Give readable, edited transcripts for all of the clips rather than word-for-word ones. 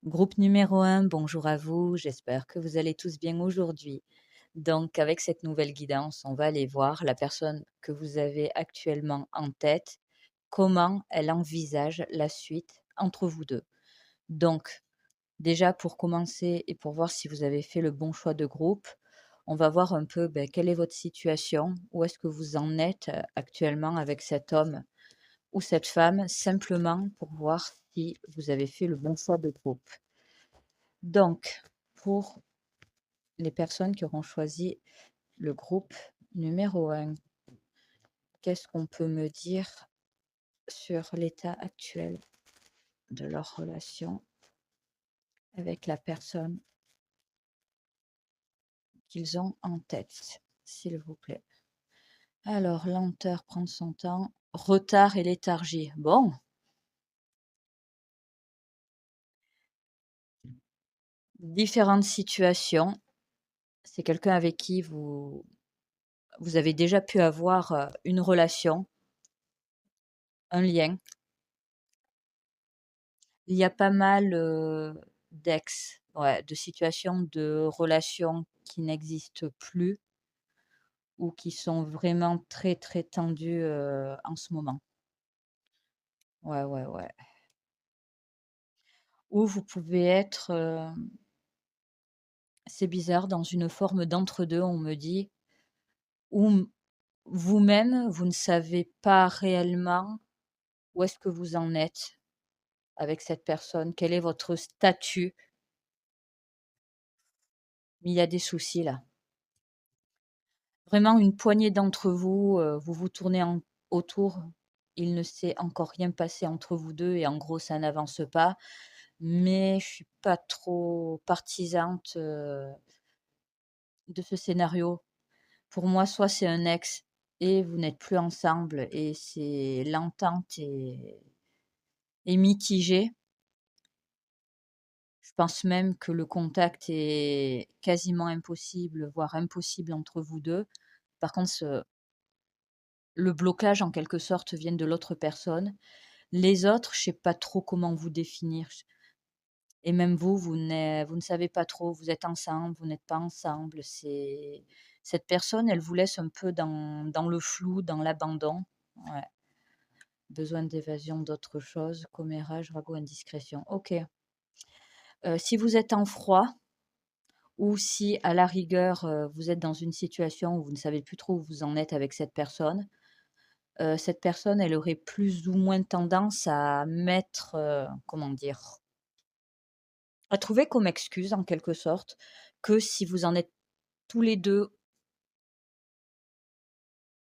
Groupe numéro un, bonjour à vous, j'espère que vous allez tous bien aujourd'hui. Donc, avec cette nouvelle guidance, on va aller voir la personne que vous avez actuellement en tête, comment elle envisage la suite entre vous deux. Donc, déjà pour commencer et pour voir si vous avez fait le bon choix de groupe, on va voir un peu quelle est votre situation, où est-ce que vous en êtes actuellement avec cet homme ou cette femme, simplement pour voir si vous avez fait le bon choix de groupe. Donc, pour les personnes qui auront choisi le groupe numéro un, qu'est-ce qu'on peut me dire sur l'état actuel de leur relation avec la personne qu'ils ont en tête, s'il vous plaît? Alors, lenteur, prendre son temps, retard et léthargie. Bon, différentes situations. C'est quelqu'un avec qui vous avez déjà pu avoir une relation, un lien. Il y a pas mal, d'ex, ouais, de situations de relations qui n'existent plus ou qui sont vraiment très, très tendues, en ce moment. Ouais, ouais, ouais. Ou vous pouvez être, c'est bizarre, dans une forme d'entre-deux, on me dit, où vous-même, vous ne savez pas réellement où est-ce que vous en êtes avec cette personne, quel est votre statut, mais il y a des soucis là. Vraiment une poignée d'entre vous, vous vous tournez autour. Il ne s'est encore rien passé entre vous 2 et en gros ça n'avance pas. Mais je suis pas trop partisante, de ce scénario. Pour moi, soit c'est un ex et vous n'êtes plus ensemble et c'est l'entente est mitigée. Je pense même que le contact est quasiment impossible, voire impossible entre vous 2. Par contre, le blocage en quelque sorte vient de l'autre personne. Les autres, je sais pas trop comment vous définir. Et même vous, vous ne savez pas trop, vous êtes ensemble, vous n'êtes pas ensemble. Cette personne, elle vous laisse un peu dans le flou, dans l'abandon. Ouais. Besoin d'évasion d'autre chose, commérage, ragot, indiscrétion. Ok. Si vous êtes en froid ou si à la rigueur, vous êtes dans une situation où vous ne savez plus trop où vous en êtes avec cette personne, elle aurait plus ou moins tendance à mettre, comment dire? À trouver comme excuse, en quelque sorte, que si vous en êtes tous les 2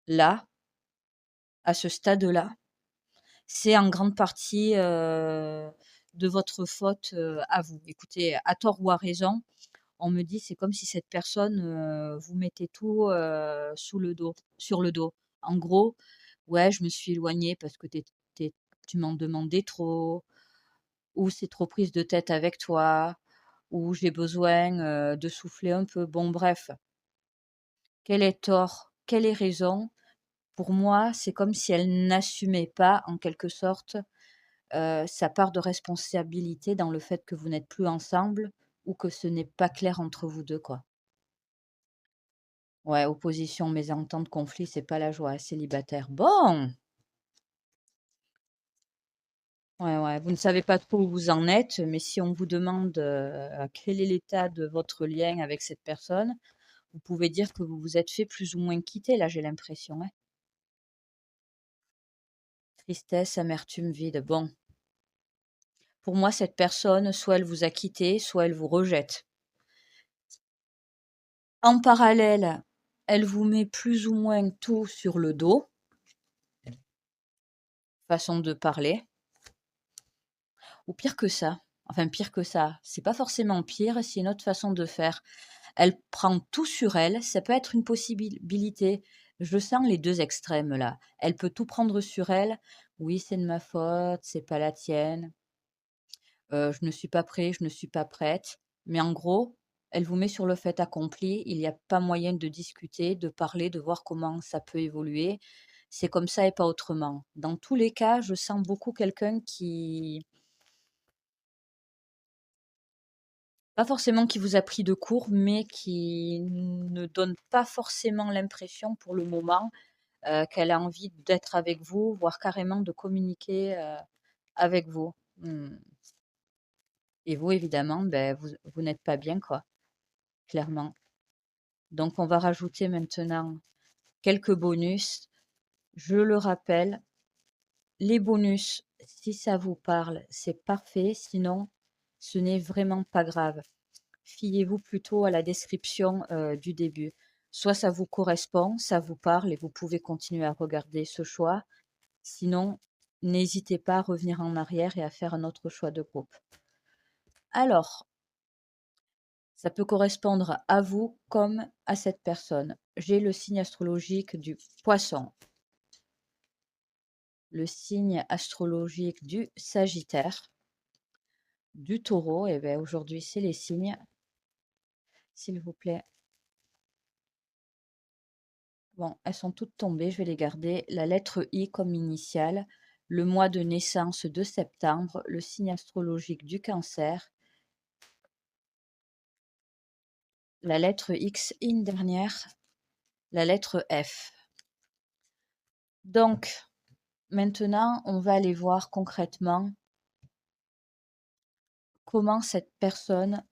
là, à ce stade-là, c'est en grande partie, de votre faute, à vous. Écoutez, à tort ou à raison, on me dit: «C'est comme si cette personne, vous mettait tout, sous le dos sur le dos». En gros: «Ouais, je me suis éloignée parce que tu m'en demandais trop», ou «C'est trop prise de tête avec toi», ou «J'ai besoin, de souffler un peu». Bon bref, quel est tort? Quelle est raison? Pour moi, c'est comme si elle n'assumait pas, en quelque sorte, sa part de responsabilité dans le fait que vous n'êtes plus ensemble ou que ce n'est pas clair entre vous 2, quoi. Ouais, opposition, mésentente, conflit, c'est pas la joie, célibataire. Bon! Ouais, ouais, vous ne savez pas trop où vous en êtes, mais si on vous demande, quel est l'état de votre lien avec cette personne, vous pouvez dire que vous vous êtes fait plus ou moins quitter, là, j'ai l'impression, hein. Tristesse, amertume, vide. Bon, pour moi, cette personne, soit elle vous a quitté, soit elle vous rejette. En parallèle, elle vous met plus ou moins tout sur le dos, façon de parler, ou pire que ça. Enfin, pire que ça, c'est pas forcément pire, c'est une autre façon de faire. Elle prend tout sur elle, ça peut être une possibilité. Je sens les 2 extrêmes là. Elle peut tout prendre sur elle. Oui, c'est de ma faute, c'est pas la tienne. Je ne suis pas prêt, je ne suis pas prête. Mais en gros, elle vous met sur le fait accompli. Il n'y a pas moyen de discuter, de parler, de voir comment ça peut évoluer. C'est comme ça et pas autrement. Dans tous les cas, je sens beaucoup quelqu'un pas forcément qui vous a pris de court, mais qui ne donne pas forcément l'impression pour le moment, qu'elle a envie d'être avec vous, voire carrément de communiquer, avec vous. Mmh. Et vous évidemment, beh, vous n'êtes pas bien quoi, clairement. Donc on va rajouter maintenant quelques bonus. Je le rappelle, les bonus, si ça vous parle, c'est parfait, sinon ce n'est vraiment pas grave. Fiez-vous plutôt à la description, du début. Soit ça vous correspond, ça vous parle et vous pouvez continuer à regarder ce choix. Sinon, n'hésitez pas à revenir en arrière et à faire un autre choix de groupe. Alors, ça peut correspondre à vous comme à cette personne. J'ai le signe astrologique du Poisson, le signe astrologique du Sagittaire, du Taureau, et bien aujourd'hui c'est les signes, s'il vous plaît. Bon, elles sont toutes tombées, je vais les garder. La lettre I comme initiale, le mois de naissance de septembre, le signe astrologique du Cancer, la lettre X et une dernière, la lettre F. Donc, maintenant, on va aller voir concrètement comment cette personne,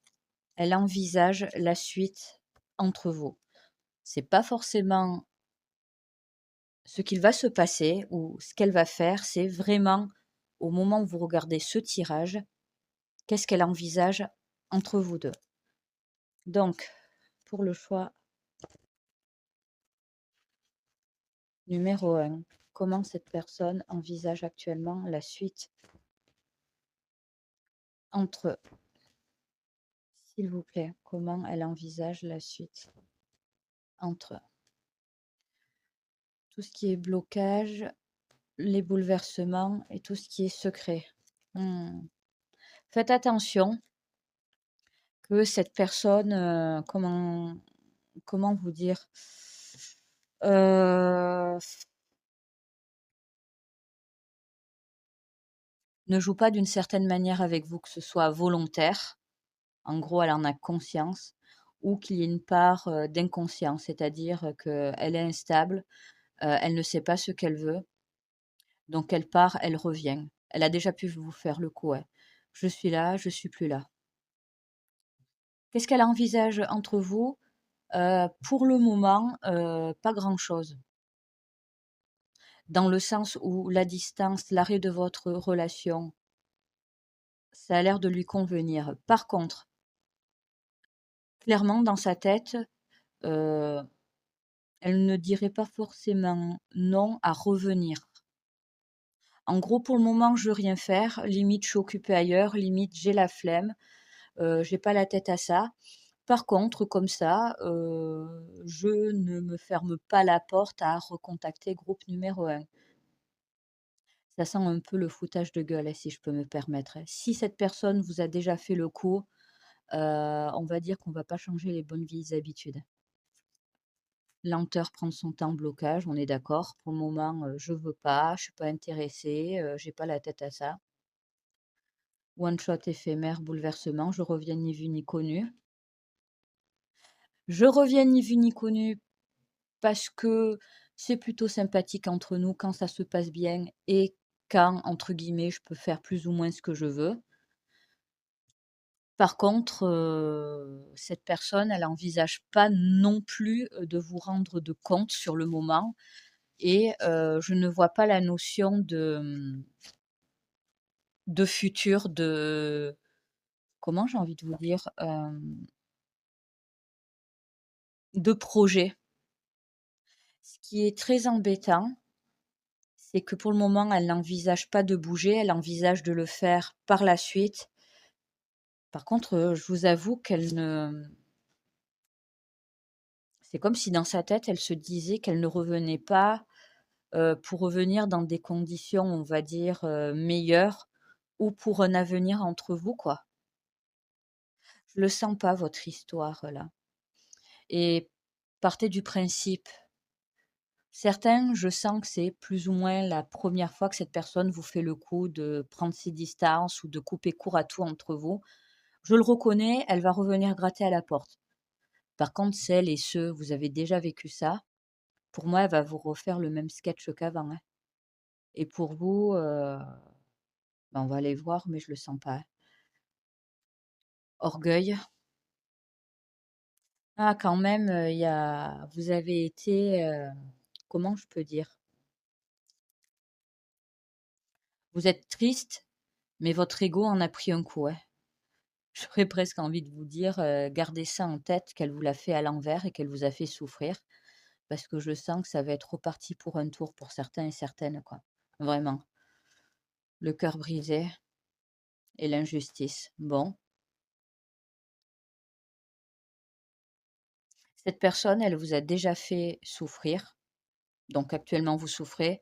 elle envisage la suite entre vous. C'est pas forcément ce qu'il va se passer ou ce qu'elle va faire, c'est vraiment au moment où vous regardez ce tirage, qu'est-ce qu'elle envisage entre vous deux. Donc, pour le choix numéro 1, comment cette personne envisage actuellement la suite entre eux? S'il vous plaît, comment elle envisage la suite entre eux? Tout ce qui est blocage, les bouleversements et tout ce qui est secret. Hmm. Faites attention que cette personne, comment vous dire, euh, ne joue pas d'une certaine manière avec vous, que ce soit volontaire, en gros elle en a conscience, ou qu'il y ait une part d'inconscience, c'est-à-dire qu'elle est instable, elle ne sait pas ce qu'elle veut, donc elle part, elle revient. Elle a déjà pu vous faire le coup, ouais. Je suis là, je suis plus là. Qu'est-ce qu'elle envisage entre vous? Pour le moment, pas grand-chose. Dans le sens où la distance, l'arrêt de votre relation, ça a l'air de lui convenir. Par contre, clairement, dans sa tête, euh, elle ne dirait pas forcément non à revenir. En gros, pour le moment, je veux rien faire. Limite, je suis occupée ailleurs. Limite, j'ai la flemme. J'ai pas la tête à ça. Par contre, comme ça, je ne me ferme pas la porte à recontacter groupe numéro 1. Ça sent un peu le foutage de gueule, si je peux me permettre. Si cette personne vous a déjà fait le coup, on va dire qu'on va pas changer les bonnes vieilles habitudes. Lenteur, prendre son temps, blocage, on est d'accord. Pour le moment, je veux pas, je suis pas intéressée, j'ai pas la tête à ça. One shot éphémère, bouleversement, je reviens ni vu ni connu. Je reviens ni vu ni connu parce que c'est plutôt sympathique entre nous quand ça se passe bien et quand, entre guillemets, je peux faire plus ou moins ce que je veux. Par contre, cette personne, elle envisage pas non plus, de vous rendre de compte sur le moment et je ne vois pas la notion de futur, de comment j'ai envie de vous dire? De projet. Ce qui est très embêtant, c'est que pour le moment, elle n'envisage pas de bouger, elle envisage de le faire par la suite. Par contre, je vous avoue qu'elle ne c'est comme si dans sa tête, elle se disait qu'elle ne revenait pas, pour revenir dans des conditions, on va dire, meilleures ou pour un avenir entre vous, quoi. Je le sens pas votre histoire, là et partez du principe certains, je sens que c'est plus ou moins la première fois que cette personne vous fait le coup de prendre ses distances ou de couper court à tout entre vous. Je le reconnais, elle va revenir gratter à la porte. Par contre, celles et ceux, vous avez déjà vécu ça, pour moi, elle va vous refaire le même sketch qu'avant, hein. Et pour vous, bah, on va aller voir, mais je le sens pas, hein. Orgueil. Ah quand même, il y a vous avez été, comment je peux dire? Vous êtes triste, mais votre ego en a pris un coup, hein. J'aurais presque envie de vous dire, gardez ça en tête, qu'elle vous l'a fait à l'envers et qu'elle vous a fait souffrir, parce que je sens que ça va être reparti pour un tour pour certains et certaines, quoi. Vraiment. Le cœur brisé et l'injustice. Bon, cette personne, elle vous a déjà fait souffrir, donc actuellement vous souffrez.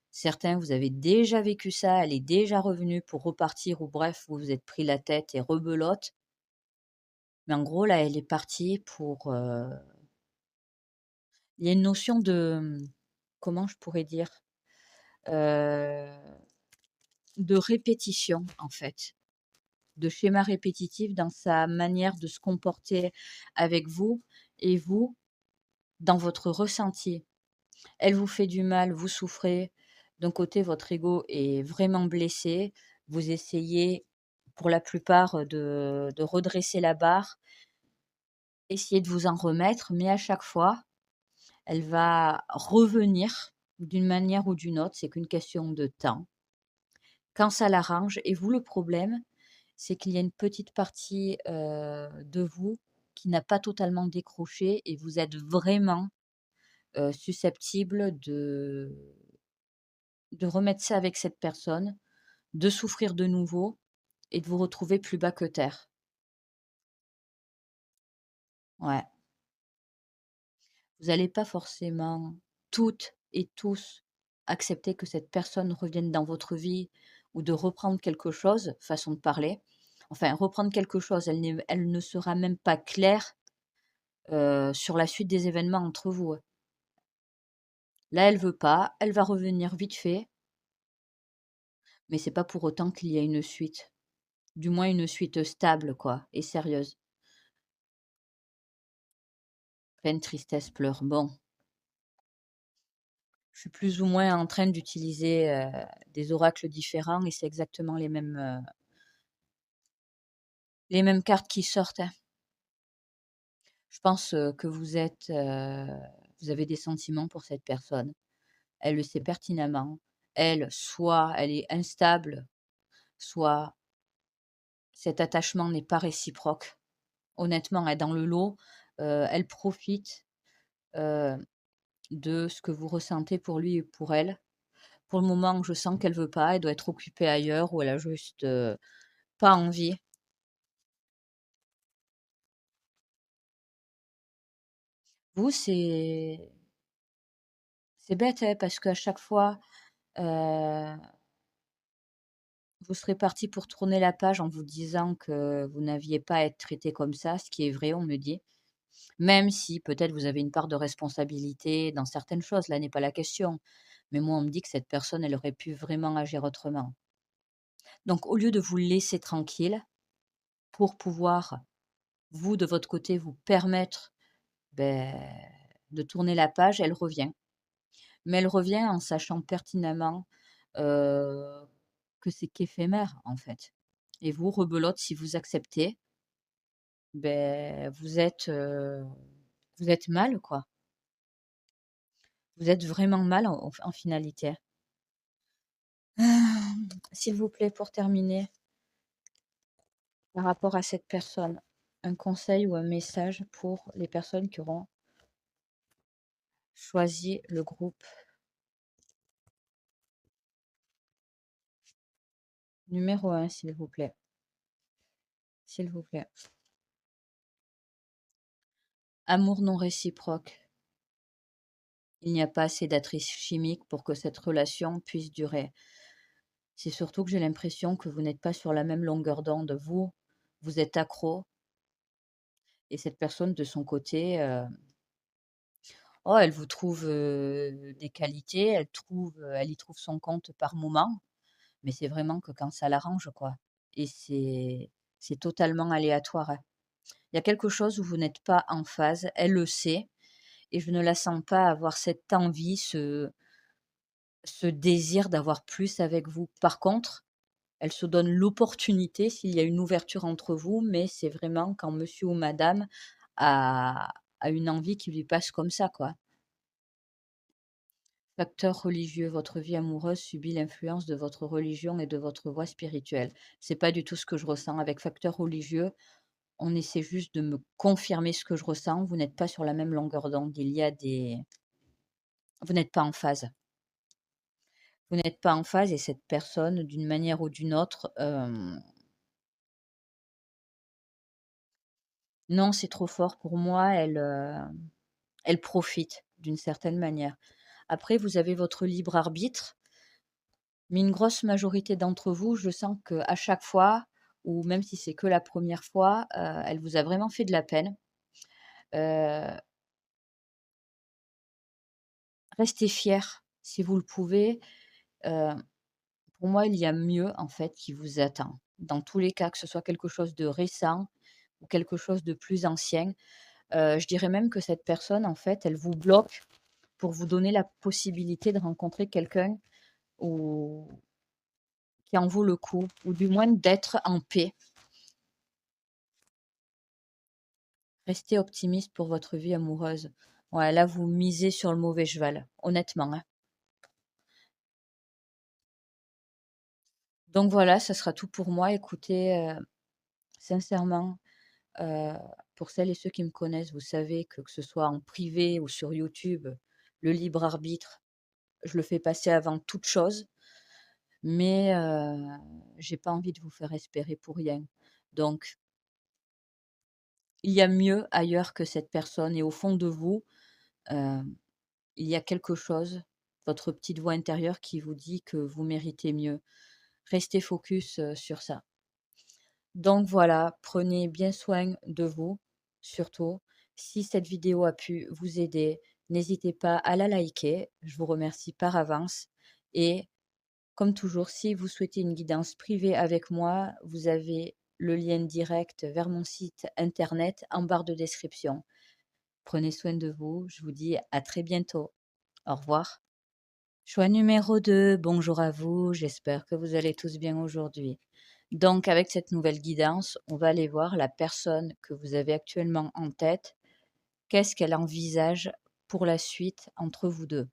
Certains, vous avez déjà vécu ça, elle est déjà revenue pour repartir ou bref, vous vous êtes pris la tête et rebelote. Mais en gros, là, elle est partie pour, il y a une notion de, comment je pourrais dire? Heu, de répétition, en fait, de schéma répétitif dans sa manière de se comporter avec vous et vous, dans votre ressenti. Elle vous fait du mal, vous souffrez. D'un côté, votre ego est vraiment blessé. Vous essayez, pour la plupart, de redresser la barre, essayer de vous en remettre, mais à chaque fois, elle va revenir d'une manière ou d'une autre. C'est qu'une question de temps. Quand ça l'arrange, et vous, le problème, c'est qu'il y a une petite partie de vous qui n'a pas totalement décroché et vous êtes vraiment susceptible de remettre ça avec cette personne, de souffrir de nouveau et de vous retrouver plus bas que terre. Ouais. Vous n'allez pas forcément toutes et tous accepter que cette personne revienne dans votre vie ou de reprendre quelque chose, façon de parler. Enfin, reprendre quelque chose, elle ne sera même pas claire sur la suite des événements entre vous, hein. Là, elle veut pas, elle va revenir vite fait, mais c'est pas pour autant qu'il y a une suite. Du moins une suite stable, quoi, et sérieuse. Peine, tristesse, pleurs. Bon, je suis plus ou moins en train d'utiliser, des oracles différents et c'est exactement les mêmes cartes qui sortent, hein. Je pense, que vous avez des sentiments pour cette personne. Elle le sait pertinemment. Elle, soit elle est instable, soit cet attachement n'est pas réciproque. Honnêtement, hein, dans le lot, elle profite, heu, de ce que vous ressentez pour lui et pour elle. Pour le moment, je sens qu'elle veut pas, elle doit être occupée ailleurs ou elle a juste, pas envie. Vous, c'est bête, hein, parce qu'à chaque fois, heu, vous serez parti pour tourner la page en vous disant que vous n'aviez pas à être traité comme ça, ce qui est vrai, on me dit. Même si peut-être vous avez une part de responsabilité dans certaines choses, là n'est pas la question. Mais moi, on me dit que cette personne, elle aurait pu vraiment agir autrement. Donc au lieu de vous laisser tranquille pour pouvoir, vous, de votre côté, vous permettre, beh, de tourner la page, elle revient. Mais elle revient en sachant pertinemment, heu, que c'est qu'éphémère, en fait. Et vous, rebelote, si vous acceptez, beh, vous êtes mal, quoi. Vous êtes vraiment mal en finalité. Ah, s'il vous plaît, pour terminer, par rapport à cette personne, un conseil ou un message pour les personnes qui auront choisi le groupe numéro 1, s'il vous plaît. S'il vous plaît. Amour non réciproque. Il n'y a pas assez d'attrice chimique pour que cette relation puisse durer. C'est surtout que j'ai l'impression que vous n'êtes pas sur la même longueur d'onde. Vous êtes accro et cette personne de son côté, oh, elle vous trouve, des qualités, elle y trouve son compte par moment, mais c'est vraiment que quand ça l'arrange, quoi. Et c'est C'est totalement aléatoire, hein. Il y a quelque chose où vous n'êtes pas en phase, elle le sait et je ne la sens pas avoir cette envie, ce désir d'avoir plus avec vous. Par contre, elle se donne l'opportunité s'il y a une ouverture entre vous, mais c'est vraiment quand monsieur ou madame a une envie qui lui passe comme ça, quoi. Facteur religieux, votre vie amoureuse subit l'influence de votre religion et de votre voie spirituelle. C'est pas du tout ce que je ressens avec facteur religieux. On essaie juste de me confirmer ce que je ressens. Vous n'êtes pas sur la même longueur d'onde. Vous n'êtes pas en phase. Vous n'êtes pas en phase et cette personne, d'une manière ou d'une autre, non, c'est trop fort pour moi. Elle profite d'une certaine manière. Après, vous avez votre libre arbitre, mais une grosse majorité d'entre vous, je sens qu'à chaque fois, ou même si c'est que la première fois, elle vous a vraiment fait de la peine. Heu, Restez fiers si vous le pouvez. Heu, pour moi, il y a mieux, en fait, qui vous attend. Dans tous les cas, que ce soit quelque chose de récent ou quelque chose de plus ancien. Je dirais même que cette personne, en fait, elle vous bloque pour vous donner la possibilité de rencontrer quelqu'un ou qui en vaut le coup, ou du moins d'être en paix. Restez optimiste pour votre vie amoureuse. Ouais, là, vous misez sur le mauvais cheval, honnêtement, hein. Donc voilà, ça sera tout pour moi. Écoutez, sincèrement, heu, pour celles et ceux qui me connaissent, vous savez que ce soit en privé ou sur YouTube, le libre arbitre, je le fais passer avant toute chose. Mais j'ai pas envie de vous faire espérer pour rien. Donc il y a mieux ailleurs que cette personne et au fond de vous, heu, il y a quelque chose, votre petite voix intérieure qui vous dit que vous méritez mieux. Restez focus, sur ça. Donc voilà, prenez bien soin de vous, surtout. Si cette vidéo a pu vous aider, n'hésitez pas à la liker. Je vous remercie par avance et comme toujours, si vous souhaitez une guidance privée avec moi, vous avez le lien direct vers mon site internet en barre de description. Prenez soin de vous, je vous dis à très bientôt. Au revoir. Choix numéro 2. Bonjour à vous, j'espère que vous allez tous bien aujourd'hui. Donc avec cette nouvelle guidance, on va aller voir la personne que vous avez actuellement en tête. Qu'est-ce qu'elle envisage pour la suite entre vous deux?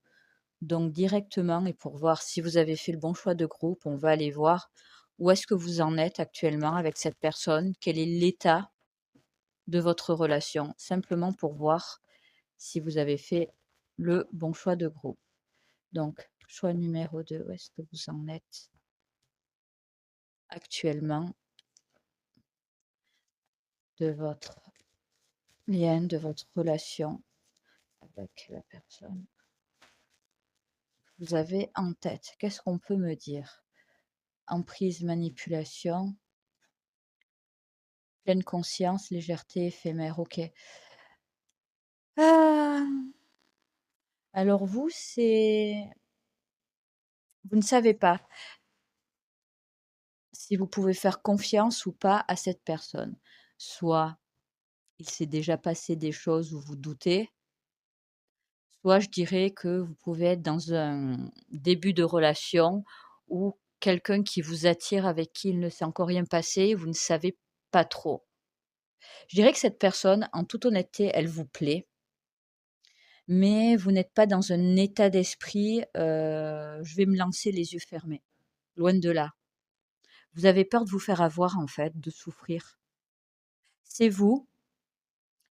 Donc directement, et pour voir si vous avez fait le bon choix de groupe, on va aller voir où est-ce que vous en êtes actuellement avec cette personne, quel est l'état de votre relation, simplement pour voir si vous avez fait le bon choix de groupe. Donc, choix numéro 2, où est-ce que vous en êtes actuellement de votre lien, de votre relation avec la personne que vous avez en tête? Qu'est-ce qu'on peut me dire? Emprise, manipulation, pleine conscience, légèreté, éphémère, OK. Ah! Alors vous, vous ne savez pas si vous pouvez faire confiance ou pas à cette personne. Soit il s'est déjà passé des choses où vous doutez, soit je dirais que vous pouvez être dans un début de relation ou quelqu'un qui vous attire avec qui il ne s'est encore rien passé, vous ne savez pas trop. Je dirais que cette personne, en toute honnêteté, elle vous plaît. Mais vous n'êtes pas dans un état d'esprit, je vais me lancer les yeux fermés. Loin de là. Vous avez peur de vous faire avoir en fait, de souffrir. C'est vous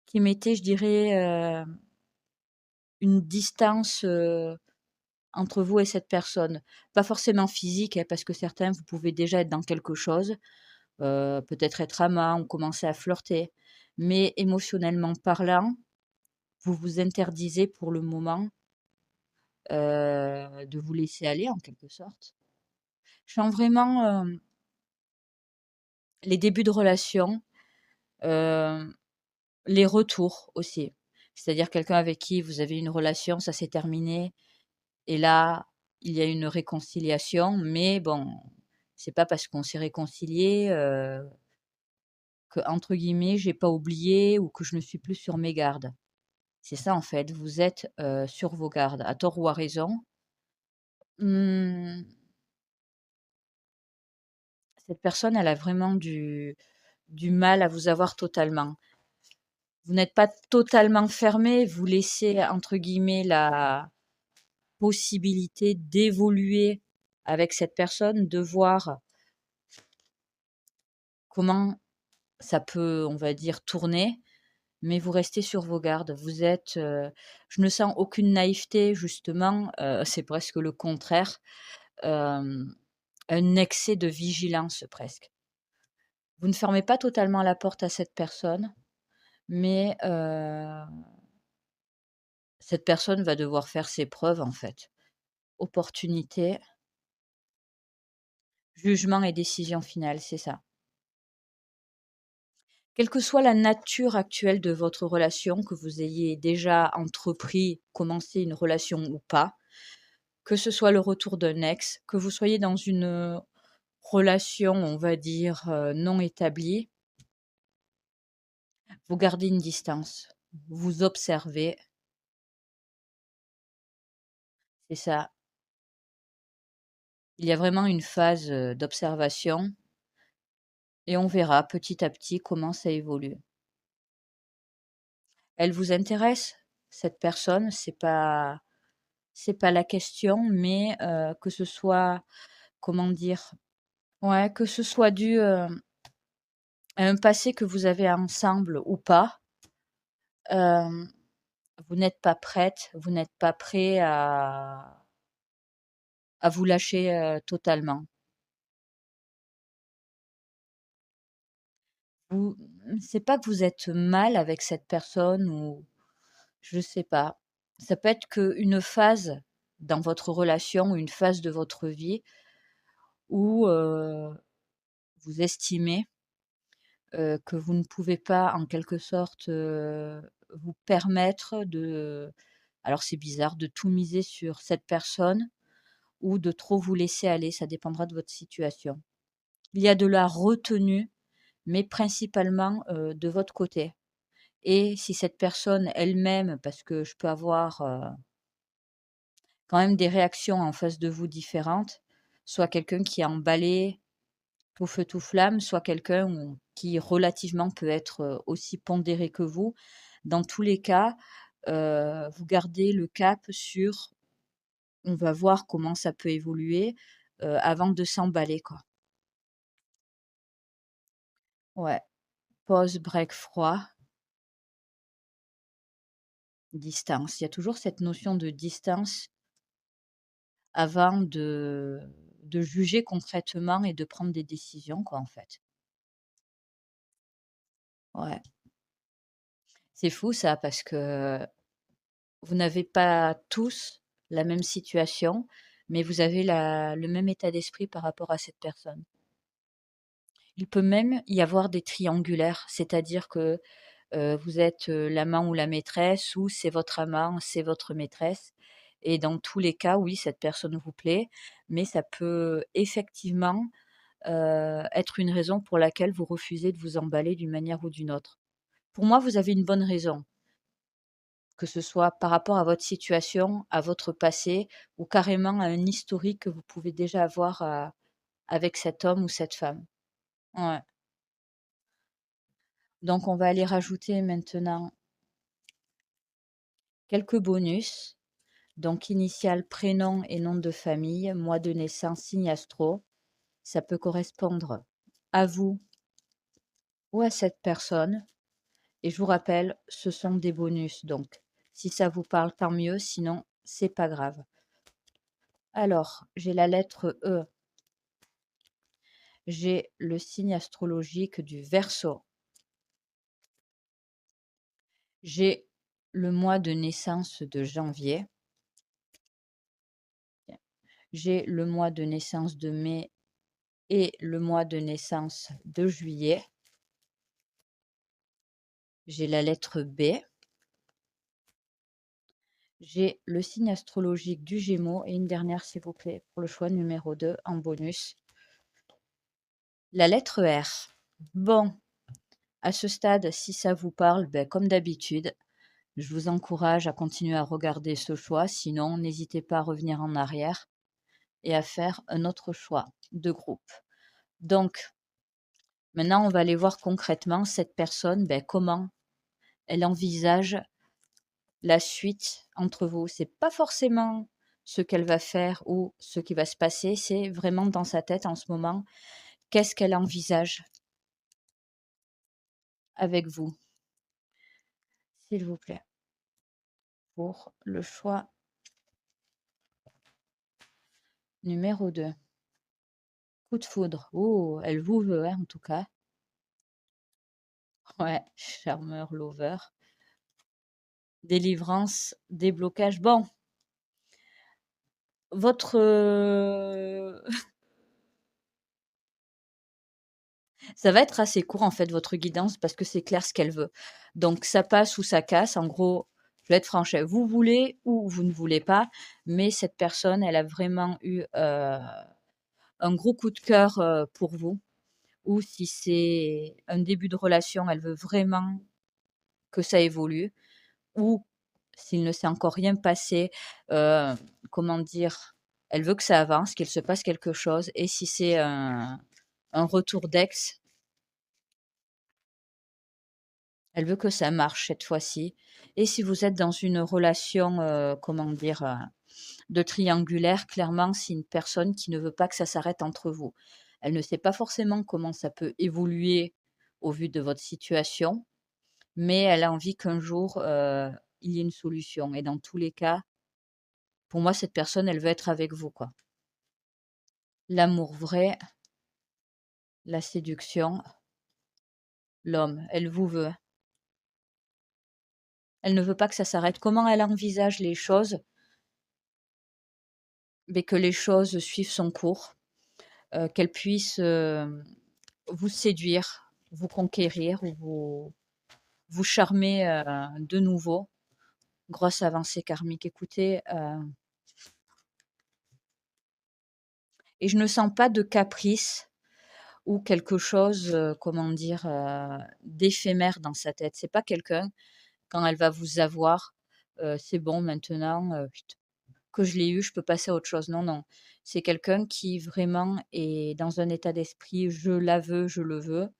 qui mettez, je dirais, une distance, entre vous et cette personne. Pas forcément physique, hein, parce que certains, vous pouvez déjà être dans quelque chose, peut-être être amant ou commencer à flirter. Mais émotionnellement parlant, vous vous interdisez pour le moment, de vous laisser aller en quelque sorte. Je sens vraiment, les débuts de relation, hem, les retours aussi. C'est-à-dire quelqu'un avec qui vous avez une relation, ça s'est terminé et là, il y a une réconciliation, mais bon, c'est pas parce qu'on s'est réconcilié que, entre guillemets, j'ai pas oublié ou que je ne suis plus sur mes gardes. C'est ça en fait, vous êtes, sur vos gardes, à tort ou à raison. Mmh, cette personne, elle a vraiment du mal à vous avoir totalement. Vous n'êtes pas totalement fermé, vous laissez, entre guillemets, la possibilité d'évoluer avec cette personne, de voir comment ça peut, on va dire, tourner, mais vous restez sur vos gardes. Vous êtes, je ne sens aucune naïveté justement, c'est presque le contraire, hem, un excès de vigilance presque. Vous ne fermez pas totalement la porte à cette personne, mais cette personne va devoir faire ses preuves en fait. Opportunité, jugement et décision finale, c'est ça. Quelle que soit la nature actuelle de votre relation, que vous ayez déjà entrepris, commencé une relation ou pas, que ce soit le retour d'un ex, que vous soyez dans une, relation, on va dire, non établie, vous gardez une distance. Vous observez, c'est ça. Il y a vraiment une phase, d'observation et on verra petit à petit comment ça évolue. Elle vous intéresse, cette personne? C'est pas la question, mais que ce soit, comment dire? Ouais, que ce soit dû, à un passé que vous avez ensemble ou pas, hem, vous n'êtes pas prête, vous n'êtes pas prêt à vous lâcher, totalement. Vous c'est pas que vous êtes mal avec cette personne ou je sais pas. Ça peut être qu'une phase dans votre relation ou une phase de votre vie où, vous estimez, que vous ne pouvez pas en quelque sorte, vous permettre de alors c'est bizarre, de tout miser sur cette personne ou de trop vous laisser aller, ça dépendra de votre situation. Il y a de la retenue, mais principalement, de votre côté et si cette personne elle-même parce que je peux avoir, quand même des réactions en face de vous différentes, soit quelqu'un qui est emballé, tout feu tout flamme, soit quelqu'un qui relativement peut être, aussi pondéré que vous. Dans tous les cas, vous gardez le cap sur on va voir comment ça peut évoluer, avant de s'emballer, quoi. Ouais, pause, break, froid, distance. Il y a toujours cette notion de distance avant de juger concrètement et de prendre des décisions, quoi, en fait. Ouais. C'est fou ça parce que vous n'avez pas tous la même situation, mais vous avez le même état d'esprit par rapport à cette personne. Il peut même y avoir des triangulaires, c'est-à-dire que vous êtes l'amant ou la maîtresse, ou c'est votre amant, c'est votre maîtresse. Et dans tous les cas, oui, cette personne vous plaît, mais ça peut effectivement être une raison pour laquelle vous refusez de vous emballer d'une manière ou d'une autre. Pour moi, vous avez une bonne raison. Que ce soit par rapport à votre situation, à votre passé ou carrément à un historique que vous pouvez déjà avoir, avec cet homme ou cette femme. Ouais. Donc on va aller rajouter maintenant quelques bonus. Donc initial, prénom et nom de famille, mois de naissance, signe astro. Ça peut correspondre à vous ou à cette personne. Et je vous rappelle, ce sont des bonus. Donc si ça vous parle, tant mieux. Sinon, c'est pas grave. Alors, j'ai la lettre E. J'ai le signe astrologique du Verseau. J'ai le mois de naissance de janvier. J'ai le mois de naissance de mai et le mois de naissance de juillet. J'ai la lettre B. J'ai le signe astrologique du Gémeaux et une dernière, s'il vous plaît, pour le choix numéro 2 en bonus. La lettre R. Bon, À ce stade, si ça vous parle, comme d'habitude, je vous encourage à continuer à regarder ce choix. Sinon, n'hésitez pas à revenir en arrière et à faire un autre choix de groupe. Donc, maintenant, on va aller voir concrètement cette personne, comment elle envisage la suite entre vous. C'est pas forcément ce qu'elle va faire ou ce qui va se passer, c'est vraiment dans sa tête en ce moment. Qu'est-ce qu'elle envisage avec vous, s'il vous plaît, pour le choix numéro 2. Coup de foudre. Oh, elle vous veut, hein, en tout cas. Ouais, charmeur, lover. Délivrance, déblocage. Bon, votre ça va être assez court en fait votre guidance parce que c'est clair ce qu'elle veut. Donc ça passe ou ça casse. En gros, je vais être franche, vous voulez ou vous ne voulez pas, mais cette personne, elle a vraiment eu un gros coup de cœur pour vous. Ou si c'est un début de relation, elle veut vraiment que ça évolue. Ou s'il ne s'est encore rien passé, heu, comment dire? Elle veut que ça avance, qu'il se passe quelque chose et si c'est un retour d'ex, elle veut que ça marche cette fois-ci et si vous êtes dans une relation, comment dire? De triangulaire, clairement, c'est une personne qui ne veut pas que ça s'arrête entre vous. Elle ne sait pas forcément comment ça peut évoluer au vu de votre situation, mais elle a envie qu'un jour, il y ait une solution et dans tous les cas, pour moi, cette personne, elle veut être avec vous, quoi. L'amour vrai, la séduction, l'homme, elle vous veut. Elle ne veut pas que ça s'arrête. Comment elle envisage les choses? Mais que les choses suivent son cours, qu'elle puisse, vous séduire, vous conquérir ou vous charmer, de nouveau. Grosse avancée karmique. Écoutez, et je ne sens pas de caprice ou quelque chose, comment dire? D'éphémère dans sa tête. C'est pas quelqu'un, quand elle va vous avoir, «C'est bon maintenant, que je l'ai eu, je peux passer à autre chose». Non, non. C'est quelqu'un qui vraiment est dans un état d'esprit: «Je la veux, je le veux».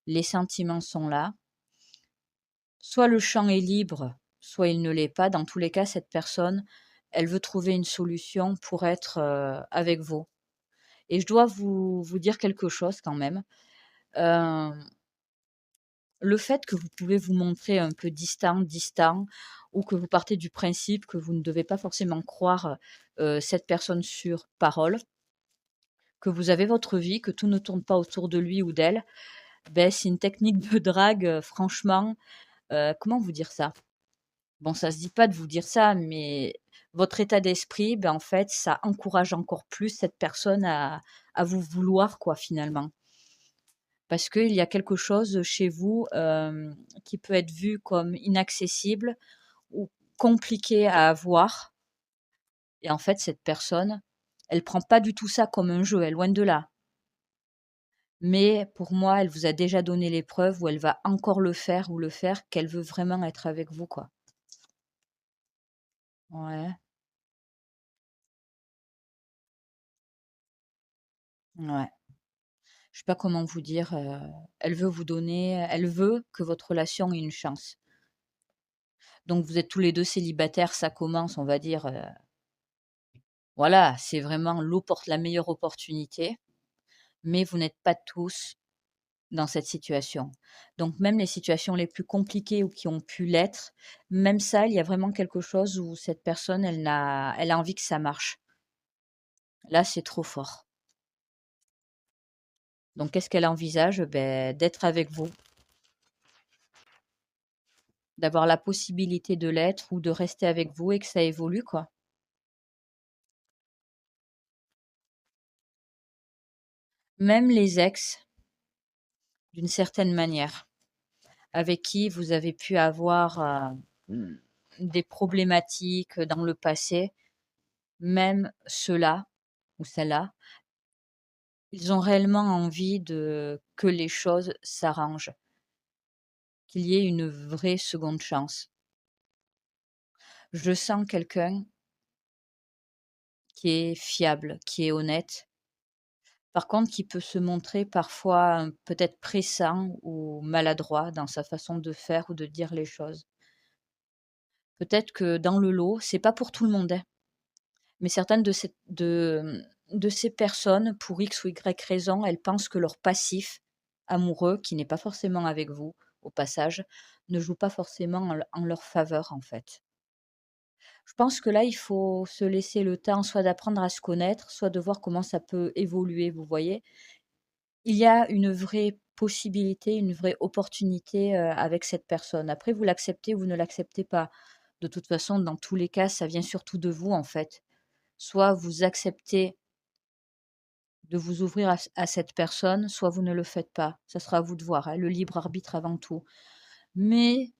Les sentiments sont là. Soit le champ est libre, soit il ne l'est pas. Dans tous les cas, cette personne, elle veut trouver une solution pour être, avec vous et je dois vous dire quelque chose quand même. Hem, le fait que vous pouvez vous montrer un peu distant ou que vous partez du principe que vous ne devez pas forcément croire, cette personne sur parole, que vous avez votre vie, que tout ne tourne pas autour de lui ou d'elle, c'est une technique de drague, franchement, comment vous dire ça? Bon, ça se dit pas de vous dire ça, mais votre état d'esprit, en fait, ça encourage encore plus cette personne à vous vouloir, quoi, finalement. Parce qu'il y a quelque chose chez vous, qui peut être vu comme inaccessible ou compliqué à avoir et en fait, cette personne, elle prend pas du tout ça comme un jeu, elle loin de là. Mais pour moi, elle vous a déjà donné les preuves ou elle va encore le faire ou le faire, qu'elle veut vraiment être avec vous, quoi. Ouais, ouais. Je sais pas comment vous dire, elle veut que votre relation ait une chance. Donc vous êtes tous les 2 célibataires, ça commence, on va dire, voilà, c'est vraiment la meilleure opportunité, mais vous n'êtes pas tous dans cette situation. Donc même les situations les plus compliquées ou qui ont pu l'être, même ça, il y a vraiment quelque chose où cette personne, elle a envie que ça marche. Là, c'est trop fort. Donc qu'est-ce qu'elle envisage? D'être avec vous, d'avoir la possibilité de l'être ou de rester avec vous et que ça évolue, quoi. Même les ex, d'une certaine manière, avec qui vous avez pu avoir, des problématiques, dans le passé, même ceux-là ou celles-là, ils ont réellement envie de que les choses s'arrangent. qu'il y ait une vraie seconde chance. Je sens quelqu'un qui est fiable, qui est honnête. Par contre, qui peut se montrer parfois peut-être pressant ou maladroit dans sa façon de faire ou de dire les choses. Peut-être que dans le lot, c'est pas pour tout le monde, hein, mais certaines de ces personnes, pour X ou Y raison, elles pensent que leur passif amoureux, qui n'est pas forcément avec vous, au passage, ne joue pas forcément en leur faveur, en fait. Je pense que là, il faut se laisser le temps soit d'apprendre à se connaître, soit de voir comment ça peut évoluer, vous voyez? Il y a une vraie possibilité, une vraie opportunité, avec cette personne. Après, vous l'acceptez ou vous ne l'acceptez pas. De toute façon, dans tous les cas, ça vient surtout de vous, en fait. Soit vous acceptez de vous ouvrir à cette personne, soit vous ne le faites pas. Ça sera à vous de voir, hein, le libre arbitre avant tout. Mais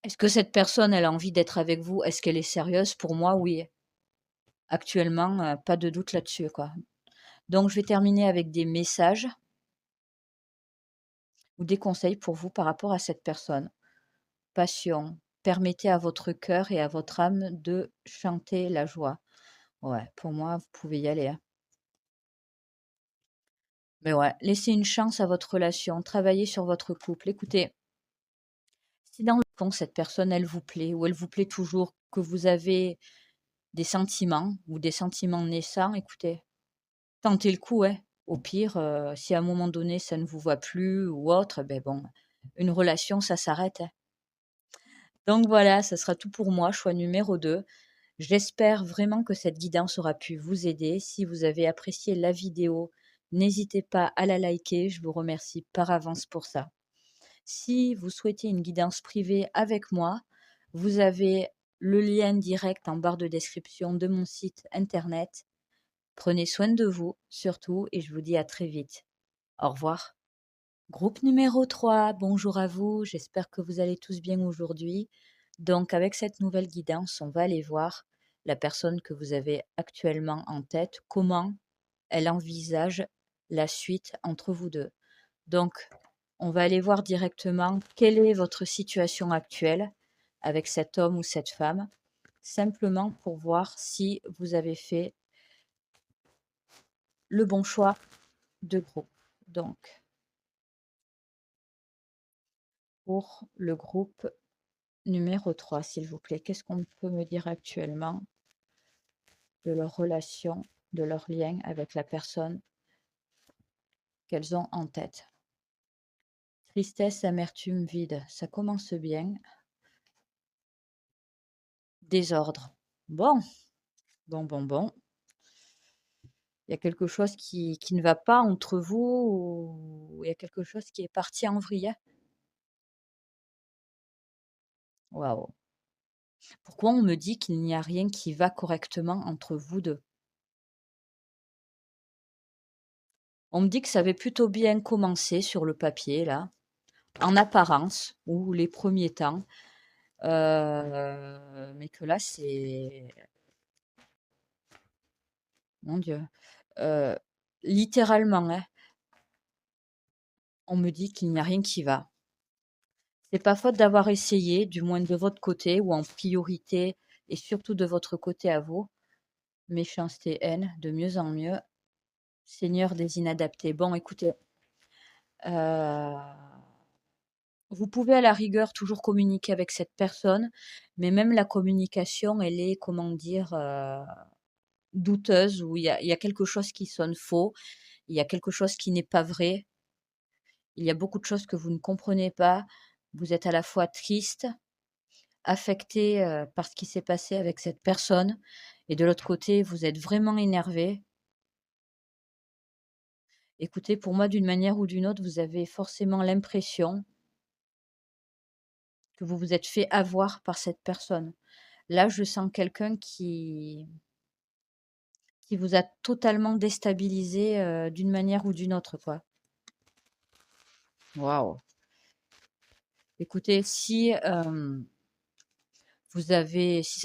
est-ce que cette personne, elle a envie d'être avec vous? Est-ce qu'elle est sérieuse? Pour moi, oui. Actuellement, pas de doute là-dessus, quoi. Donc je vais terminer avec des messages ou des conseils pour vous par rapport à cette personne. Passion, permettez à votre cœur et à votre âme de chanter la joie. Ouais, pour moi, vous pouvez y aller, hein. Mais ouais, laissez une chance à votre relation, travaillez sur votre couple. Écoutez, si dans le fond, cette personne, elle vous plaît ou elle vous plaît toujours, que vous avez des sentiments ou des sentiments naissants, écoutez, tentez le coup, hein. Au pire, si à un moment donné, ça ne vous va plus ou autre, ben bon, une relation, ça s'arrête, hein. Donc voilà, ça sera tout pour moi, choix numéro 2. J'espère vraiment que cette guidance aura pu vous aider. Si vous avez apprécié la vidéo, n'hésitez pas à la liker. Je vous remercie par avance pour ça. Si vous souhaitez une guidance privée avec moi, vous avez le lien direct en barre de description de mon site internet. Prenez soin de vous, surtout, et je vous dis à très vite. Au revoir. Groupe numéro 3, bonjour à vous, j'espère que vous allez tous bien aujourd'hui. Donc avec cette nouvelle guidance, on va aller voir la personne que vous avez actuellement en tête, comment elle envisage la suite entre vous deux. Donc on va aller voir directement quelle est votre situation actuelle avec cet homme ou cette femme, simplement pour voir si vous avez fait le bon choix de groupe. Donc pour le groupe numéro 3, s'il vous plaît. Qu'est-ce qu'on peut me dire actuellement de leur relation, de leur lien avec la personne qu'elles ont en tête? Tristesse, amertume, vide. Ça commence bien. Désordre. Bon, bon. Il y a quelque chose qui ne va pas entre vous ou il y a quelque chose qui est parti en vrille. Waouh. Pourquoi on me dit qu'il n'y a rien qui va correctement entre vous deux? On me dit que ça avait plutôt bien commencé sur le papier, là, en apparence, ou les premiers temps. Mais que là, c'est mon Dieu, heu, littéralement, hein, on me dit qu'il n'y a rien qui va. C'est pas faute d'avoir essayé, du moins de votre côté ou en priorité et surtout de votre côté à vous. Méchanceté, haine, de mieux en mieux. Seigneur des inadaptés. Bon, écoutez, heu, vous pouvez à la rigueur toujours communiquer avec cette personne, mais même la communication, elle est, comment dire, douteuse, où il y a quelque chose qui sonne faux, il y a quelque chose qui n'est pas vrai, il y a beaucoup de choses que vous ne comprenez pas. Vous êtes à la fois triste, affecté, par ce qui s'est passé avec cette personne et de l'autre côté, vous êtes vraiment énervé. Écoutez, pour moi, d'une manière ou d'une autre, vous avez forcément l'impression que vous vous êtes fait avoir par cette personne. Là, je sens quelqu'un qui vous a totalement déstabilisé, d'une manière ou d'une autre, quoi. Waouh! Écoutez, si ça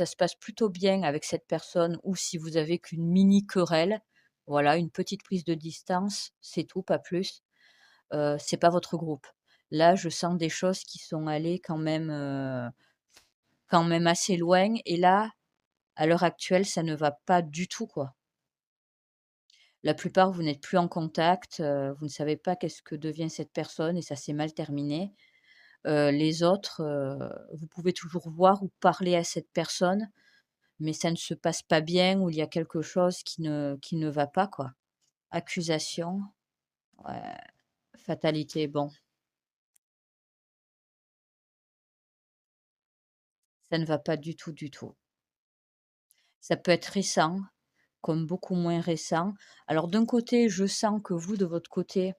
se passe plutôt bien avec cette personne ou si vous avez qu'une mini querelle, voilà, une petite prise de distance, c'est tout, pas plus, c'est pas votre groupe. Là, je sens des choses qui sont allées quand même assez loin et là, à l'heure actuelle, ça ne va pas du tout, quoi. La plupart, vous n'êtes plus en contact, vous ne savez pas qu'est-ce que devient cette personne et ça s'est mal terminé. Les autres, vous pouvez toujours voir ou parler à cette personne, mais ça ne se passe pas bien ou il y a quelque chose qui ne va pas, quoi. Accusation, ouais, fatalité, bon, ça ne va pas du tout, du tout. Ça peut être récent, comme beaucoup moins récent. Alors d'un côté, je sens que vous, de votre côté,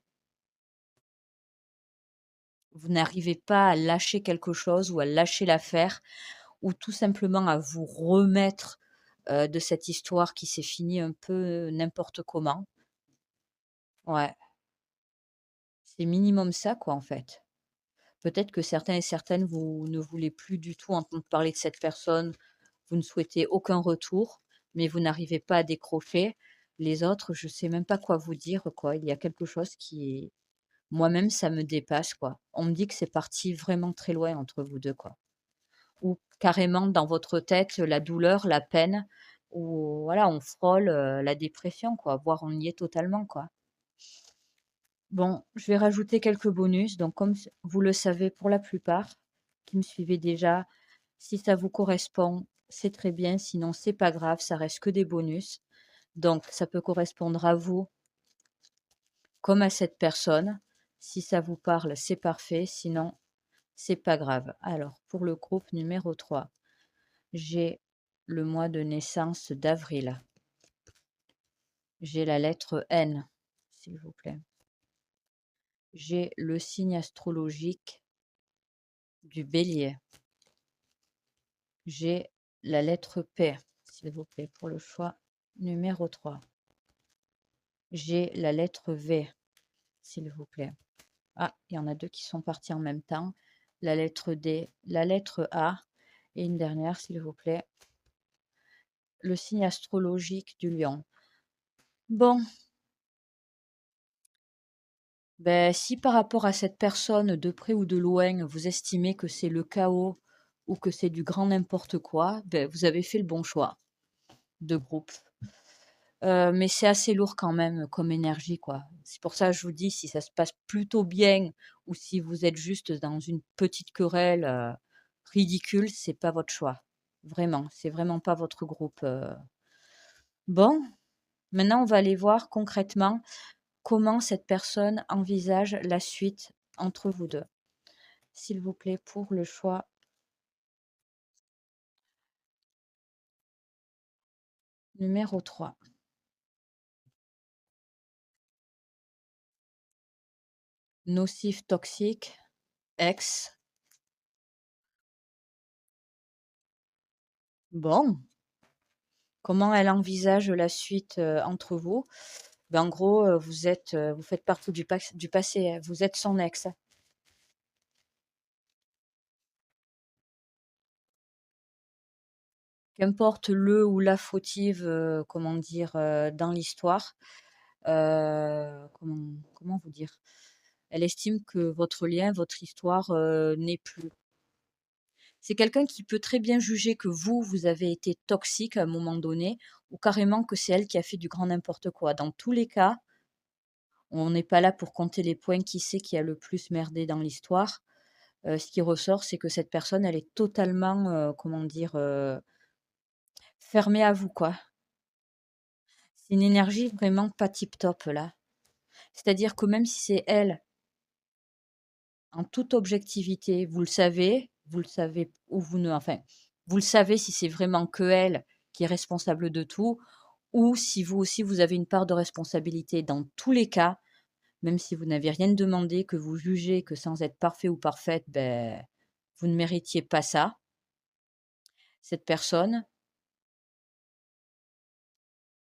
vous n'arrivez pas à lâcher quelque chose ou à lâcher l'affaire ou tout simplement à vous remettre, de cette histoire qui s'est finie un peu n'importe comment. Ouais, c'est minimum ça, quoi, en fait. Peut-être que certains et certaines, vous ne voulez plus du tout entendre parler de cette personne, vous ne souhaitez aucun retour, mais vous n'arrivez pas à décrocher. Les autres, je sais même pas quoi vous dire, quoi. Il y a quelque chose qui est moi-même, ça me dépasse, quoi. On me dit que c'est parti vraiment très loin entre vous 2, quoi. Ou carrément dans votre tête, la douleur, la peine ou voilà, on frôle, la dépression, quoi, voire on y est totalement, quoi. Bon, je vais rajouter quelques bonus. Donc, comme vous le savez pour la plupart qui me suivez déjà, si ça vous correspond, c'est très bien. Sinon, c'est pas grave, ça reste que des bonus. Donc, ça peut correspondre à vous comme à cette personne. Si ça vous parle, c'est parfait. Sinon, c'est pas grave. Alors, pour le groupe numéro 3, j'ai le mois de naissance d'avril. J'ai la lettre N, s'il vous plaît. J'ai le signe astrologique du bélier. J'ai la lettre P, s'il vous plaît, pour le choix numéro 3. J'ai la lettre V, s'il vous plaît. Ah, il y en a deux qui sont partis en même temps. La lettre D, la lettre A et une dernière, s'il vous plaît. Le signe astrologique du lion. Bon, ben, si par rapport à cette personne, de près ou de loin, vous estimez que c'est le chaos ou que c'est du grand n'importe quoi, ben, vous avez fait le bon choix de groupe. Mais c'est assez lourd quand même comme énergie, quoi. C'est pour ça que je vous dis, si ça se passe plutôt bien ou si vous êtes juste dans une petite querelle ridicule, c'est pas votre choix. Vraiment, c'est vraiment pas votre groupe. Bon, maintenant on va aller voir concrètement comment cette personne envisage la suite entre vous deux. S'il vous plaît, pour le choix numéro 3. Nocif, toxique, ex. Bon, comment elle envisage la suite entre vous? Ben, en gros, vous faites partie du passé, hein, vous êtes son ex. Qu'importe le ou la fautive, comment dire, dans l'histoire, comment vous dire? Elle estime que votre lien, votre histoire, n'est plus. C'est quelqu'un qui peut très bien juger que vous avez été toxique à un moment donné ou carrément que c'est elle qui a fait du grand n'importe quoi. Dans tous les cas, on n'est pas là pour compter les points, qui c'est qui a le plus merdé dans l'histoire. Ce qui ressort, c'est que cette personne, elle est totalement, comment dire, fermée à vous, quoi. C'est une énergie vraiment pas tip top là. C'est-à-dire que même si c'est elle, en toute objectivité, vous le savez ou vous ne enfin, vous le savez si c'est vraiment que elle qui est responsable de tout ou si vous aussi vous avez une part de responsabilité. Dans tous les cas, même si vous n'avez rien demandé, que vous jugez que sans être parfait ou parfaite, ben vous ne méritiez pas ça, cette personne,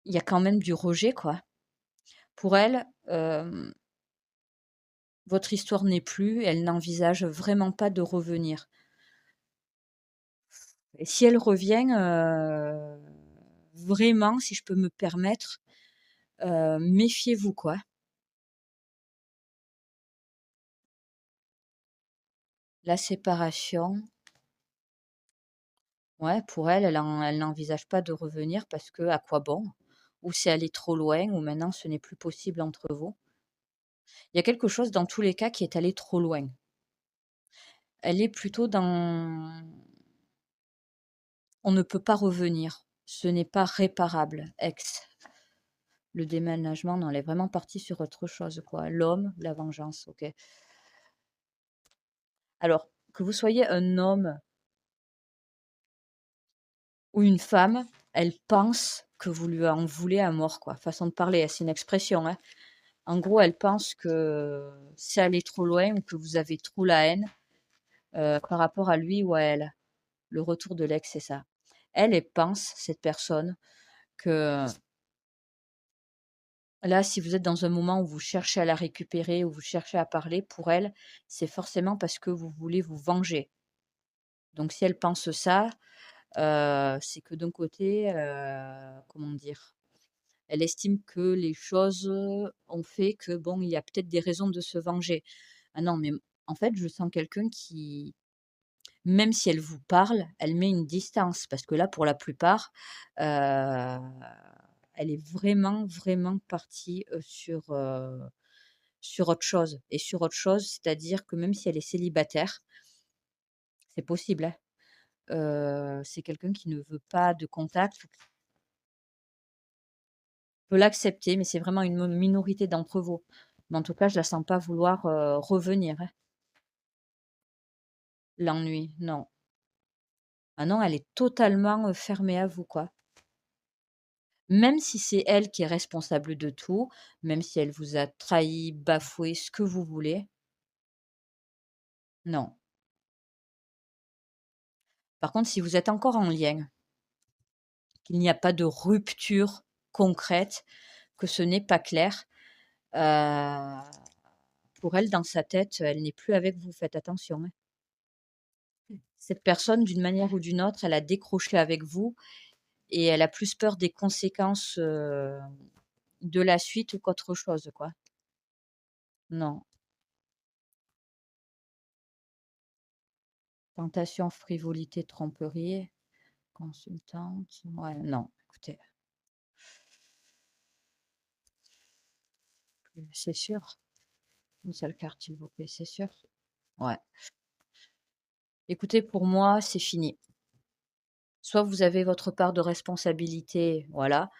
il y a quand même du rejet, quoi. Pour elle, votre histoire n'est plus, elle n'envisage vraiment pas de revenir. Et si elle revient, vraiment, si je peux me permettre, méfiez-vous, quoi. La séparation, ouais, pour elle, elle n'envisage pas de revenir parce que à quoi bon? Ou c'est aller trop loin, ou maintenant ce n'est plus possible entre vous. Il y a quelque chose dans tous les cas qui est allé trop loin. Elle est plutôt dans on ne peut pas revenir, ce n'est pas réparable, ex. Le déménagement, non, elle est vraiment partie sur autre chose, quoi. L'homme, la vengeance, OK. Alors, que vous soyez un homme ou une femme, elle pense que vous lui en voulez à mort, quoi. Façon de parler, hein, c'est une expression, hein. En gros, elle pense que c'est aller trop loin ou que vous avez trop la haine par rapport à lui ou à elle. Le retour de l'ex, c'est ça. Elle pense, cette personne, que là, si vous êtes dans un moment où vous cherchez à la récupérer, où vous cherchez à parler, pour elle, c'est forcément parce que vous voulez vous venger. Donc si elle pense ça, c'est que d'un côté, comment dire? Elle estime que les choses, ont fait que bon, il y a peut-être des raisons de se venger. Ah non, mais en fait, je sens quelqu'un qui, même si elle vous parle, elle met une distance parce que là, pour la plupart, elle est vraiment, vraiment partie, sur autre chose, et sur autre chose, c'est-à-dire que même si elle est célibataire, c'est possible, hein, c'est quelqu'un qui ne veut pas de contact, peut l'accepter, mais c'est vraiment une minorité d'entre vous. Mais en tout cas, je la sens pas vouloir, revenir, hein. L'ennui, non. Ah non, elle est totalement, fermée à vous, quoi. Même si c'est elle qui est responsable de tout, même si elle vous a trahi, bafoué, ce que vous voulez, non. Par contre, si vous êtes encore en lien, qu'il n'y a pas de rupture concrète, que ce n'est pas clair, heu, pour elle, dans sa tête, elle n'est plus avec vous, faites attention, hein. Cette personne, d'une manière ou d'une autre, elle a décroché avec vous et elle a plus peur des conséquences, de la suite qu'autre chose, quoi. Non. Tentation, frivolité, tromperie, consultante, ouais, non, écoutez, c'est sûr. Une seule carte, s'il vous plaît, c'est sûr? Ouais. Écoutez, pour moi, c'est fini. Soit vous avez votre part de responsabilité, voilà,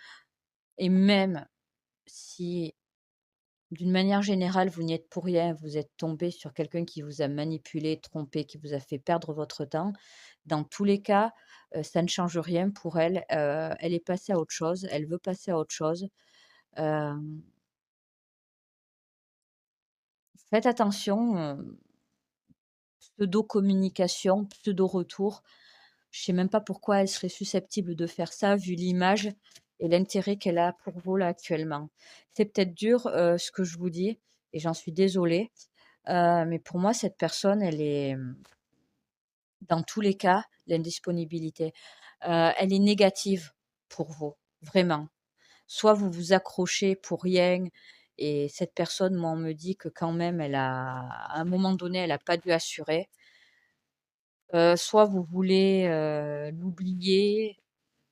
et même si, d'une manière générale, vous n'y êtes pour rien, vous êtes tombé sur quelqu'un qui vous a manipulé, trompé, qui vous a fait perdre votre temps. Dans tous les cas, ça ne change rien pour elle. Elle est passée à autre chose, elle veut passer à autre chose. Hem, Faites attention, pseudo-communication, pseudo-retour. Je sais même pas pourquoi elle serait susceptible de faire ça, vu l'image et l'intérêt qu'elle a pour vous là actuellement. C'est peut-être dur, ce que je vous dis, et j'en suis désolée, mais pour moi cette personne, elle est, dans tous les cas, l'indisponibilité, elle est négative pour vous, vraiment. Soit vous vous accrochez pour rien, et cette personne, moi, on me dit que quand même elle a, à un moment donné, elle a pas dû assurer. Soit vous voulez, l'oublier,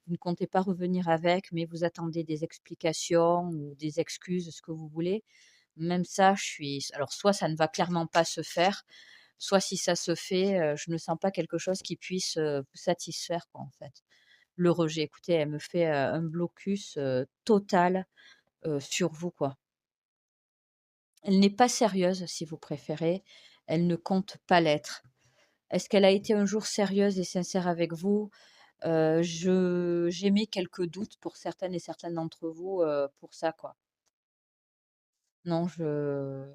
vous ne comptez pas revenir avec, mais vous attendez des explications ou des excuses, ce que vous voulez. Même ça, je suis, alors soit ça ne va clairement pas se faire, soit si ça se fait, je ne sens pas quelque chose qui puisse, vous satisfaire, quoi, en fait. Le rejet, écoutez, elle me fait, un blocus, total, sur vous, quoi. Elle n'est pas sérieuse, si vous préférez, elle ne compte pas l'être. Est-ce qu'elle a été un jour sérieuse et sincère avec vous? Je j'émets quelques doutes pour certaines et certains d'entre vous, pour ça, quoi. Non, je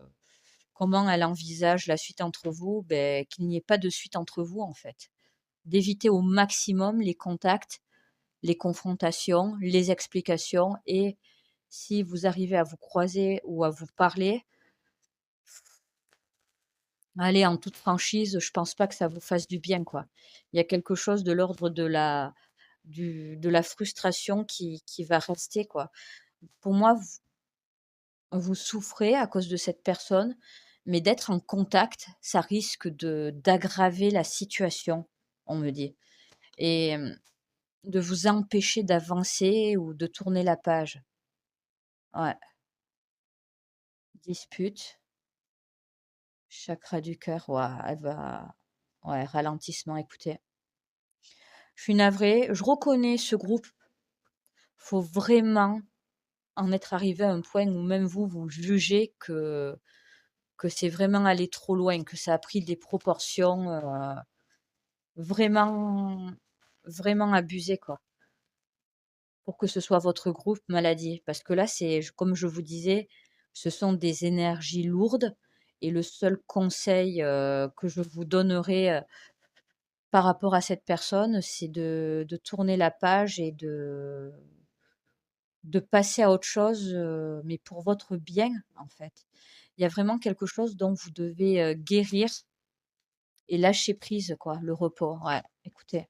comment elle envisage la suite entre vous? Ben qu'il n'y ait pas de suite entre vous, en fait. D'éviter au maximum les contacts, les confrontations, les explications, et si vous arrivez à vous croiser ou à vous parler, allez, en toute franchise, je pense pas que ça vous fasse du bien, quoi. Il y a quelque chose de l'ordre de la frustration qui va rester, quoi. Pour moi, vous souffrez à cause de cette personne, mais d'être en contact, ça risque d'aggraver la situation, on me dit, et de vous empêcher d'avancer ou de tourner la page. Ouais, dispute, chakra du cœur, ouah, elle va ouais, ralentissement, écoutez. Je suis navrée, je reconnais ce groupe, faut vraiment en être arrivé à un point où même vous, vous jugez que c'est vraiment allé trop loin, que ça a pris des proportions, vraiment vraiment abusées, quoi, pour que ce soit votre groupe maladie. Parce que là, c'est comme je vous disais, ce sont des énergies lourdes et le seul conseil, que je vous donnerai, par rapport à cette personne, c'est de tourner la page et de passer à autre chose, mais pour votre bien, en fait. Il y a vraiment quelque chose dont vous devez, guérir et lâcher prise, quoi, le repos. Ouais, écoutez,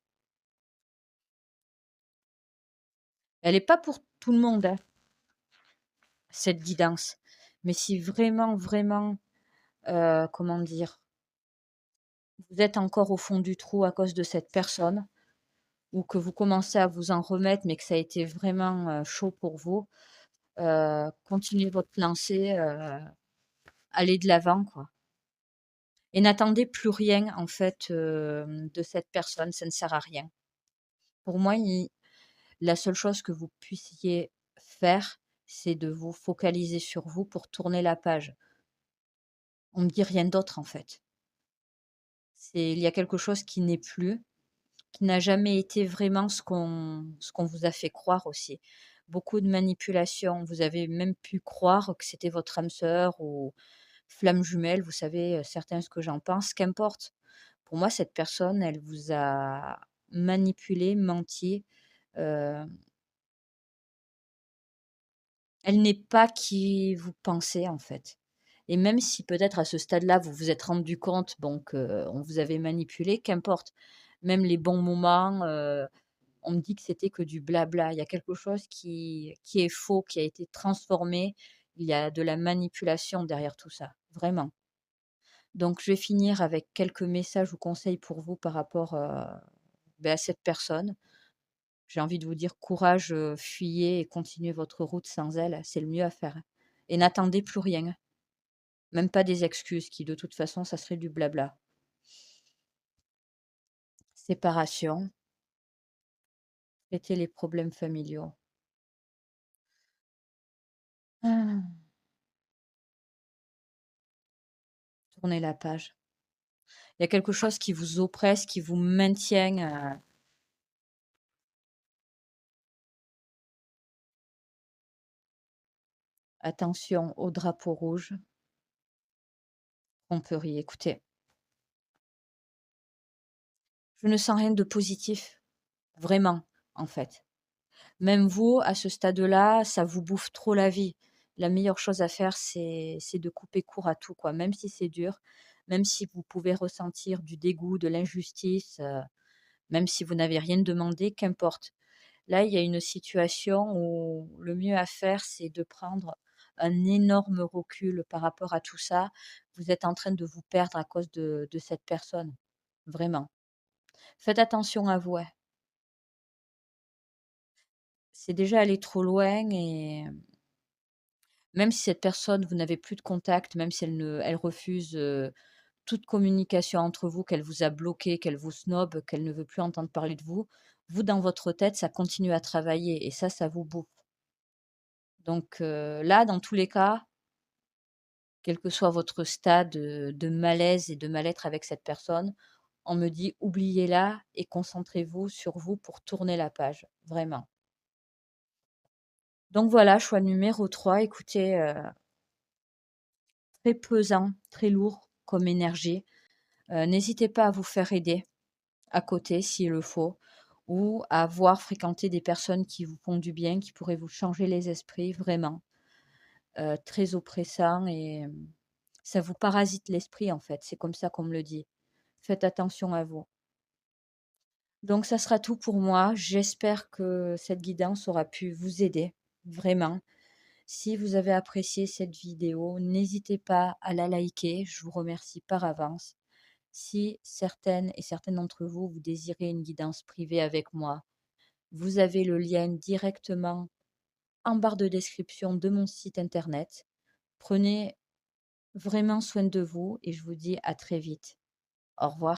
elle est pas pour tout le monde, hein, cette guidance. Mais si vraiment, vraiment, comment dire? Vous êtes encore au fond du trou à cause de cette personne ou que vous commencez à vous en remettre, mais que ça a été vraiment, chaud pour vous, continuez votre lancée, allez de l'avant, quoi. Et n'attendez plus rien, en fait, de cette personne, ça ne sert à rien. Pour moi, la seule chose que vous puissiez faire, c'est de vous focaliser sur vous pour tourner la page. On me dit rien d'autre, en fait. Il y a quelque chose qui n'est plus, qui n'a jamais été vraiment ce qu'on vous a fait croire aussi. Beaucoup de manipulations. Vous avez même pu croire que c'était votre âme sœur ou flamme jumelle, vous savez, certains ce que j'en pense, qu'importe. Pour moi, cette personne, elle vous a manipulé, menti. Heu, Elle n'est pas qui vous pensez, en fait. Et même si peut-être à ce stade-là, vous vous êtes rendu compte, bon, qu'on vous avait manipulé, qu'importe. Même les bons moments, on me dit que c'était que du blabla. Il y a quelque chose qui est faux, qui a été transformé. Il y a de la manipulation derrière tout ça, vraiment. Donc je vais finir avec quelques messages ou conseils pour vous par rapport, à cette personne. J'ai envie de vous dire courage, fuyez et continuez votre route sans elle, c'est le mieux à faire. Et n'attendez plus rien, même pas des excuses qui de toute façon ça serait du blabla. Séparation, traiter les problèmes familiaux. Ah, tournez la page. Il y a quelque chose qui vous oppresse, qui vous maintient, attention au drapeau rouge, tromperie. Écoutez, je ne sens rien de positif, vraiment, en fait. Même vous, à ce stade-là, ça vous bouffe trop la vie. La meilleure chose à faire, c'est de couper court à tout, quoi. Même si c'est dur, même si vous pouvez ressentir du dégoût, de l'injustice, même si vous n'avez rien demandé, qu'importe. Là, il y a une situation où le mieux à faire, c'est de prendre un énorme recul par rapport à tout ça. Vous êtes en train de vous perdre à cause de cette personne, vraiment. Faites attention à vous, ouais. C'est déjà aller trop loin et même si cette personne, vous n'avez plus de contact, même si elle refuse, toute communication entre vous, qu'elle vous a bloqué, qu'elle vous snobe, qu'elle ne veut plus entendre parler de vous, vous, dans votre tête, ça continue à travailler et ça vous bouffe. Donc là, dans tous les cas, quel que soit votre stade, de malaise et de mal-être avec cette personne, on me dit: «Oubliez-la et concentrez-vous sur vous pour tourner la page», vraiment. Donc voilà, choix numéro 3. Écoutez, très pesant, très lourd comme énergie. N'hésitez pas à vous faire aider à côté s'il le faut ou à voir fréquenter des personnes qui vous font du bien, qui pourraient vous changer les esprits vraiment. Très oppressant et ça vous parasite l'esprit en fait, c'est comme ça qu'on me le dit. Faites attention à vous. Donc ça sera tout pour moi. J'espère que cette guidance aura pu vous aider, vraiment. Si vous avez apprécié cette vidéo, n'hésitez pas à la liker, je vous remercie par avance. Si certaines et certains d'entre vous, vous désirez une guidance privée avec moi, vous avez le lien directement en barre de description de mon site internet. Prenez vraiment soin de vous et je vous dis à très vite. Au revoir.